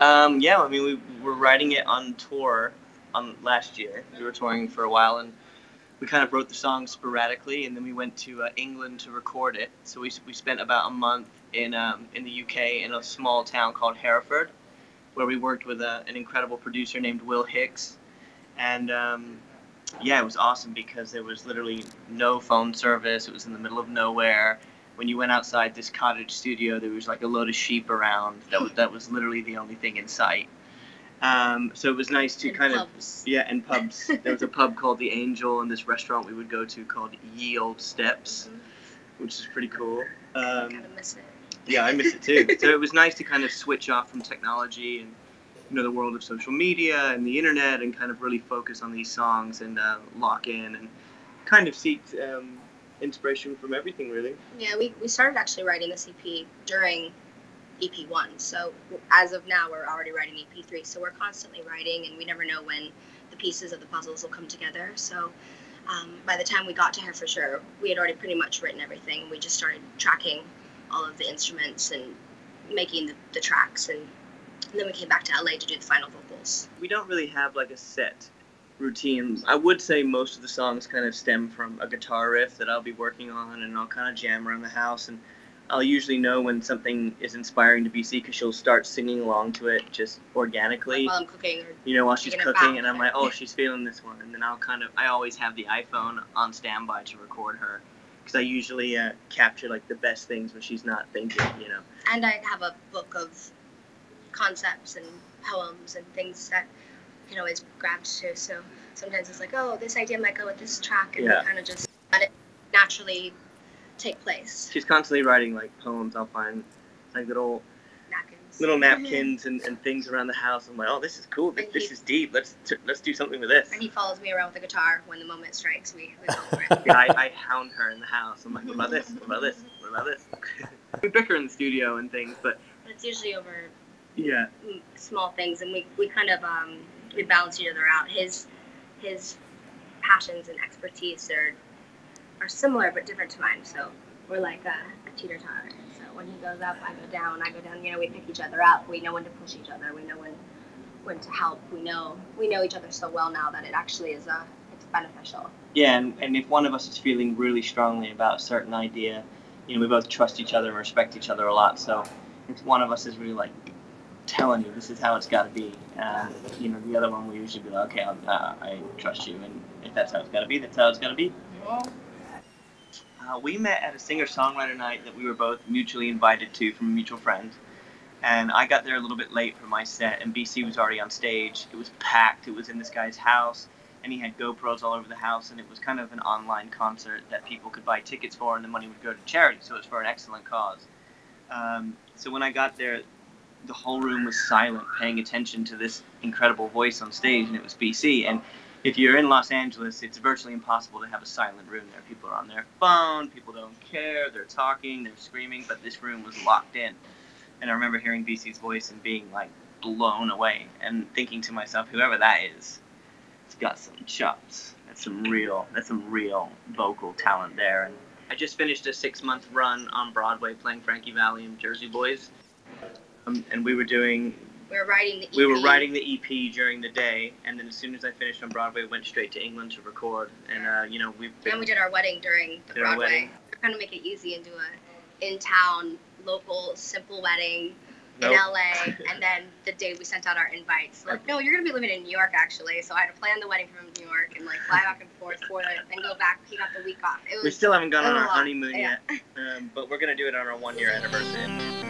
Yeah, I mean, we were writing it on tour last year. We were touring for a while, and we kind of wrote the song sporadically, and then we went to England to record it. So we spent about a month in the UK in a small town called Hereford, where we worked with an incredible producer named Will Hicks, and yeah, it was awesome because there was literally no phone service. It was in the middle of nowhere. When you went outside this cottage studio, there was like a load of sheep around. That was literally the only thing in sight. So it was nice to kind pubs. of, yeah, and pubs. There was a pub called the Angel, and this restaurant we would go to called Ye Old Steps, which is pretty cool. I kind of miss it. Yeah, I miss it too. So it was nice to kind of switch off from technology and the world of social media and the internet, and kind of really focus on these songs and lock in and kind of seek inspiration from everything, really. Yeah, we started actually writing this EP during EP1. So as of now, we're already writing EP3. So we're constantly writing, and we never know when the pieces of the puzzles will come together. So by the time we got to her, for sure, we had already pretty much written everything. We just started tracking all of the instruments and making the tracks, and then we came back to LA to do the final vocals. We don't really have like a set routine. I would say most of the songs kind of stem from a guitar riff that I'll be working on, and I'll kind of jam around the house, and I'll usually know when something is inspiring to BC because she'll start singing along to it just organically. Like while I'm cooking, or while she's cooking, and I'm like, oh, she's feeling this one, and then I always have the iPhone on standby to record her, because I usually capture like the best things when she's not thinking. And I have a book of concepts and poems and things that you can always grab to. So sometimes it's like, oh, this idea might go with this track, and we kind of just let it naturally take place. She's constantly writing like poems. I'll find like little napkins and things around the house. I'm like, oh, this is cool. This is deep. Let's do something with this. And he follows me around with a guitar. When the moment strikes, we go for it. Yeah, I hound her in the house. I'm like, what about this? What about this? What about this? We bicker in the studio and things, but it's usually over yeah small things, and we kind of we balance each other out. His passions and expertise are similar but different to mine. So we're like a teeter-totter. So when he goes up, I go down. I go down. We pick each other up. We know when to push each other. We know when to help. We know each other so well now that it actually is it's beneficial. Yeah, and if one of us is feeling really strongly about a certain idea, we both trust each other and respect each other a lot. So if one of us is really like telling you this is how it's got to be, the other one will usually be like, okay, I trust you, and if that's how it's got to be, that's how it's got to be. We met at a singer-songwriter night that we were both mutually invited to from a mutual friend, and I got there a little bit late for my set, and BC was already on stage. It was packed. It was in this guy's house, and he had GoPros all over the house, and it was kind of an online concert that people could buy tickets for, and the money would go to charity, so it was for an excellent cause. So when I got there, the whole room was silent, paying attention to this incredible voice on stage, and it was BC. And if you're in Los Angeles, it's virtually impossible to have a silent room there. People are on their phone, people don't care, they're talking, they're screaming, but this room was locked in. And I remember hearing BC's voice and being like blown away, and thinking to myself, whoever that is, it's got some chops. That's some real vocal talent there. And I just finished a 6-month run on Broadway playing Frankie Valli and Jersey Boys. And we were writing the EP during the day, and then as soon as I finished on Broadway, we went straight to England to record. And we did our wedding during the Broadway. We're trying to make it easy and do a in-town, local, simple wedding in LA. And then the day we sent out our invites, like, no, you're gonna be living in New York actually. So I had to plan the wedding from New York and like fly back and forth for it, then go back, pick up the week off. We still haven't gone on our honeymoon yet, but we're gonna do it on our 1-year anniversary.